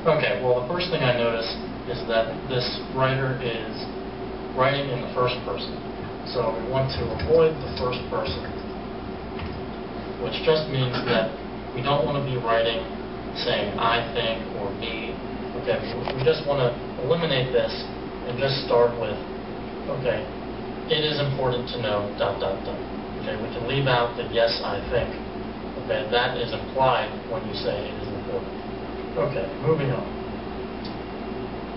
Okay, well, the first thing I noticed is that this writer is writing in the first person. So we want to avoid the first person, which just means that we don't want to be writing saying I think or me. Okay, we just want to eliminate this and just start with, okay, it is important to know, ... Okay, we can leave out the yes, I think. Okay, that is implied when you say it is important. Okay, moving on.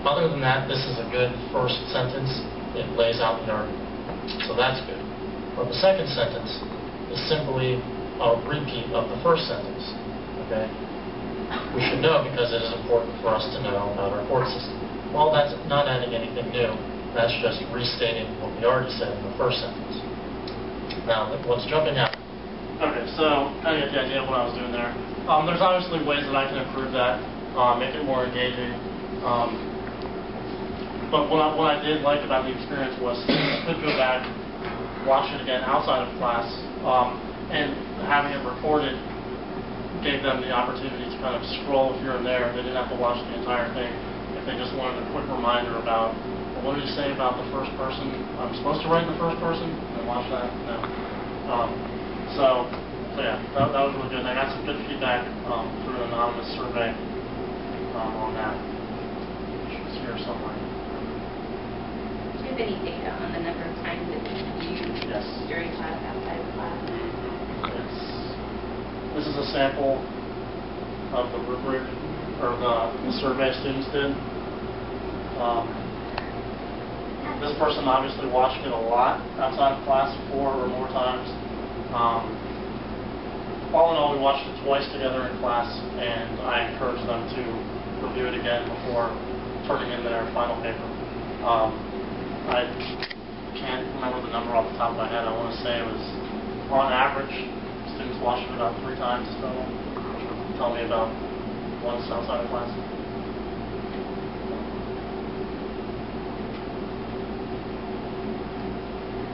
Other than that, this is a good first sentence. It lays out the argument. So that's good. But the second sentence is simply a repeat of the first sentence. Okay? We should know because it is important for us to know about our court system. Well, that's not adding anything new. That's just restating what we already said in the first sentence. Now, what's jumping out? Okay, so kind of get the idea of what I was doing there. There's obviously ways that I can improve that, make it more engaging. But what I did like about the experience was I could go back, watch it again outside of class, and having it recorded gave them the opportunity to kind of scroll here and there. They didn't have to watch the entire thing. If they just wanted a quick reminder about, well, what did he say about the first person? I'm supposed to write in the first person? And watch that? No. So yeah, that was really good. And I got some good feedback through an anonymous survey on that. It's here somewhere. Do you have any data on the number of times that you used during class, outside of class? This is a sample of the rubric, or the survey students did. This person obviously watched it a lot outside of class, 4 or more times. All in all, we watched it twice together in class, and I encouraged them to review it again before turning in their final paper. I can't remember the number off the top of my head. I want to say it was, on average, students watched it about 3 times total, which would tell me about once outside of class.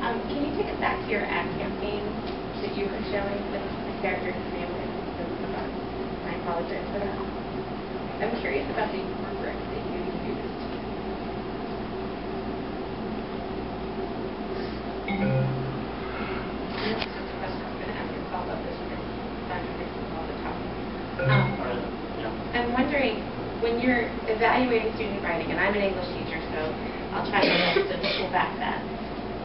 Can you take us back to your ad campaign that you were showing with the character family? I apologize for that. I'm curious about the rubric that you used. I'm wondering, when you're evaluating student writing, and I'm an English teacher, so I'll try my best to pull back that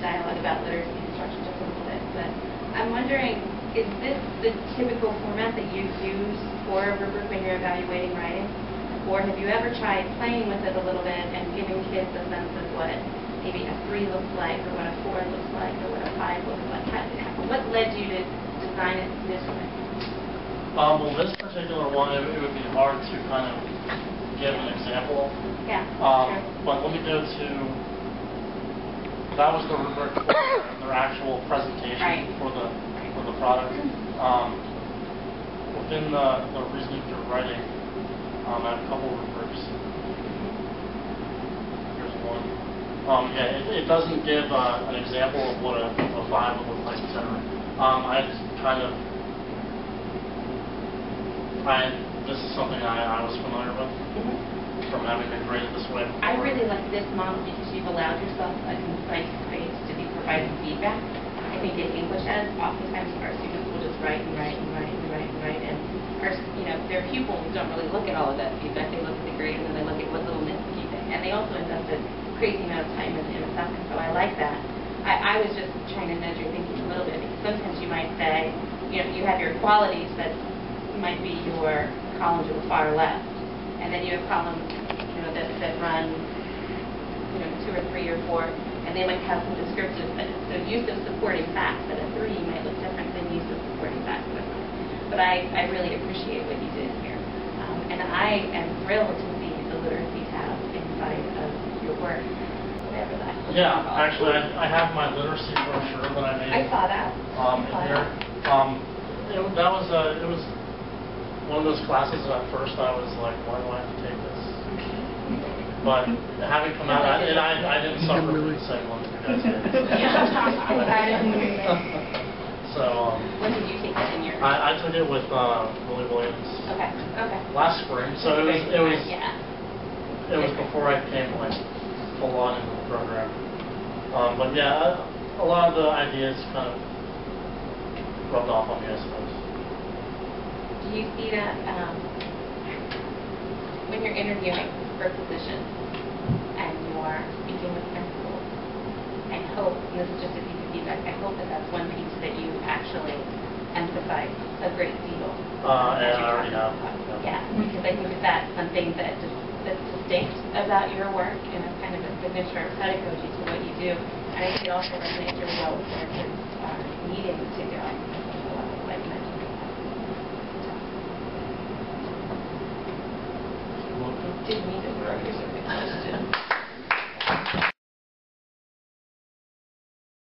dialogue about literacy instruction just a little bit, but I'm wondering, is this the typical format that you use for a rubric when you're evaluating writing? Or have you ever tried playing with it a little bit and giving kids a sense of what maybe a 3 looks like, or what a 4 looks like, or what a 5 looks like? What led you to design it this way? Well, this particular one, it would be hard to kind of give an example. Yeah, sure. But let me go to, that was the rubric for their actual presentation for the product. Within the reasoning through writing, I have a couple of rubrics. Here's one. Yeah, it doesn't give an example of what a 5 would look like, etc. I just kind of, this is something I was familiar with from having been graded this way before. I really like this model because you've allowed yourself a concise space to be providing feedback. I think in English ed, oftentimes our students will just write and write and write and write and write, and their pupils don't really look at all of that feedback. They look at the grade and then they look at what little nits you think, and they also invested crazy amount of time in assessment. So I like that. I was just trying to nudge your thinking a little bit, because sometimes you might say, you have your qualities that might be your column to the far left, and then you have columns that run 2 or 3 or 4, and they might have some descriptive. So use of supporting facts at a 3 might look different than use of supporting facts at a 5. But I really appreciate what you did here, and I am thrilled to see the literacy tab inside of your work. Whatever that. Yeah, actually, I have my literacy brochure that I made. I saw that. Here. It was one of those classes that at first I was like, why do I have to take this? But having come out, I didn't suffer from the same one that you guys did. So, when did you take it in your? I took it with Willie Williams. Okay. Last spring. So it was. Yeah. It was before I came like full on into the program. But yeah, a lot of the ideas kind of rubbed off on me, I suppose. Do you see that when you're interviewing for a position and you are speaking with principals? I hope, and this is just a piece of feedback, I hope that that's one piece that you actually emphasize a great deal. And I already have. Yeah, because I think that that's something that's distinct about your work and it's kind of a signature pedagogy to what you do. And I think it also resonates really well with where kids are needing to go. Like you mentioned. Didn't mean to throw you some question.